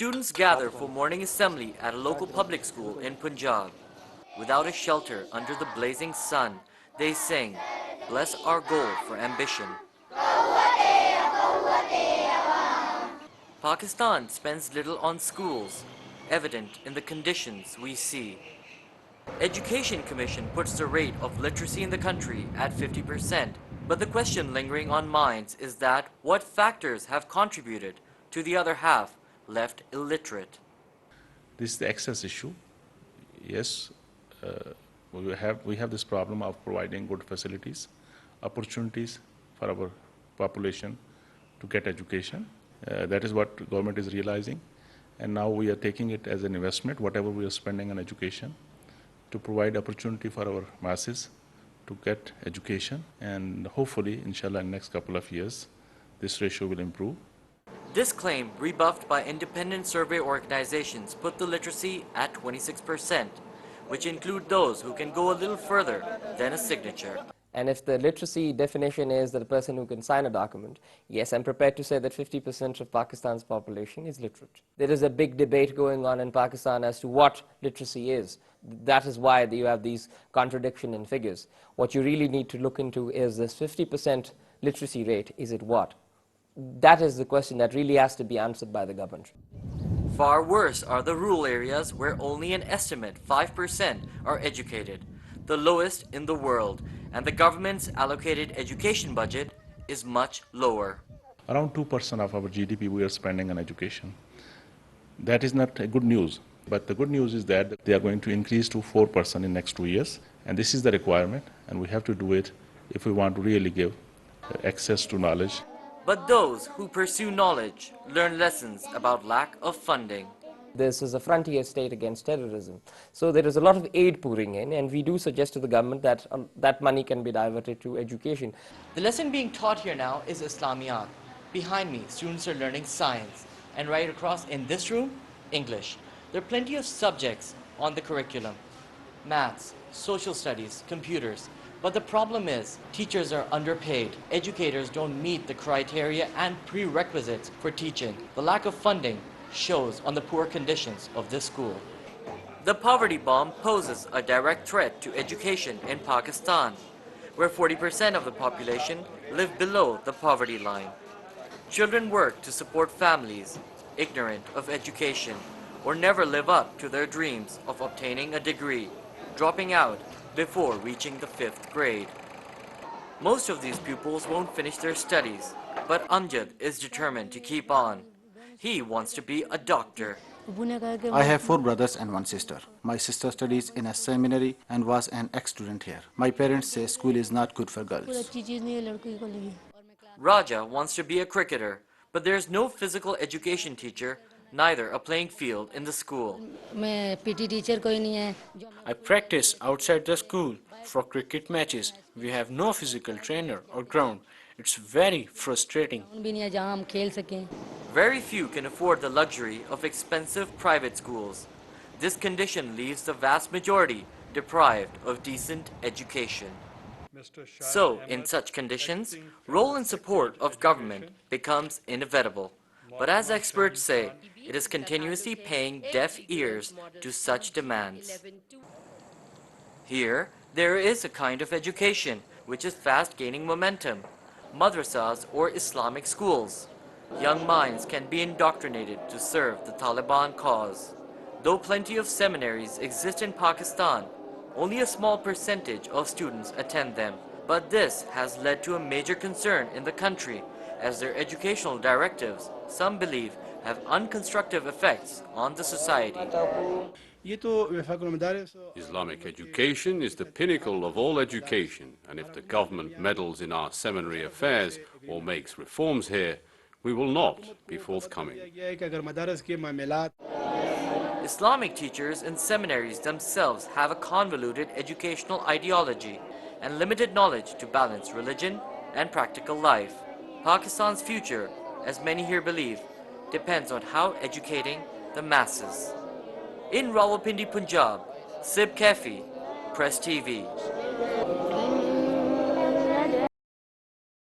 Students gather for morning assembly at a local public school in Punjab. Without a shelter under the blazing sun, they sing, "Bless our goal for ambition." Pakistan spends little on schools, evident in the conditions we see. Education Commission puts the rate of literacy in the country at 50%, but the question lingering on minds is that what factors have contributed to the other half left illiterate? This is the access issue. Yes, we have this problem of providing good facilities, opportunities for our population to get education. That is what government is realizing, and now we are taking it as an investment, whatever we are spending on education, to provide opportunity for our masses to get education, and hopefully, inshallah, in the next couple of years, this ratio will improve. This claim, rebuffed by independent survey organizations, put the literacy at 26%, which include those who can go a little further than a signature. And if the literacy definition is that a person who can sign a document, yes, I'm prepared to say that 50% of Pakistan's population is literate. There is a big debate going on in Pakistan as to what literacy is. That is why you have these contradiction in figures. What you really need to look into is this 50% literacy rate, is it what? That is the question that really has to be answered by the government. Far worse are the rural areas where only an estimate 5% are educated, the lowest in the world, and the government's allocated education budget is much lower. Around 2% of our GDP we are spending on education. That is not good news, but the good news is that they are going to increase to 4% in next 2 years, and this is the requirement, and we have to do it if we want to really give access to knowledge. But those who pursue knowledge learn lessons about lack of funding. This is a frontier state against terrorism. So there is a lot of aid pouring in, and we do suggest to the government that that money can be diverted to education. The lesson being taught here now is Islamiyat. Behind me, students are learning science, and right across in this room, English. There are plenty of subjects on the curriculum: maths, social studies, computers. But the problem is, teachers are underpaid. Educators don't meet the criteria and prerequisites for teaching. The lack of funding shows on the poor conditions of this school. The poverty bomb poses a direct threat to education in Pakistan, where 40% of the population live below the poverty line. Children work to support families, ignorant of education, or never live up to their dreams of obtaining a degree, dropping out before reaching the 5th grade. Most of these pupils won't finish their studies, but Amjad is determined to keep on. He wants to be a doctor. I have 4 brothers and 1 sister. My sister studies in a seminary and was an ex-student here. My parents say school is not good for girls. Raja wants to be a cricketer, but there's no physical education teacher, neither a playing field in the school. I practice outside the school for cricket matches. We have no physical trainer or ground. It's very frustrating. Very few can afford the luxury of expensive private schools. This condition leaves the vast majority deprived of decent education. So, in such conditions, role and support of government becomes inevitable. But as experts say, it is continuously paying deaf ears to such demands. Here, there is a kind of education which is fast gaining momentum: madrasas or Islamic schools. Young minds can be indoctrinated to serve the Taliban cause. Though plenty of seminaries exist in Pakistan, only a small percentage of students attend them. But this has led to a major concern in the country, as their educational directives, some believe, have unconstructive effects on the society. Islamic education is the pinnacle of all education, and if the government meddles in our seminary affairs or makes reforms here, we will not be forthcoming. Islamic teachers in seminaries themselves have a convoluted educational ideology and limited knowledge to balance religion and practical life. Pakistan's future, as many here believe, depends on how educating the masses. In Rawalpindi, Punjab, Sib Kafi, Press TV.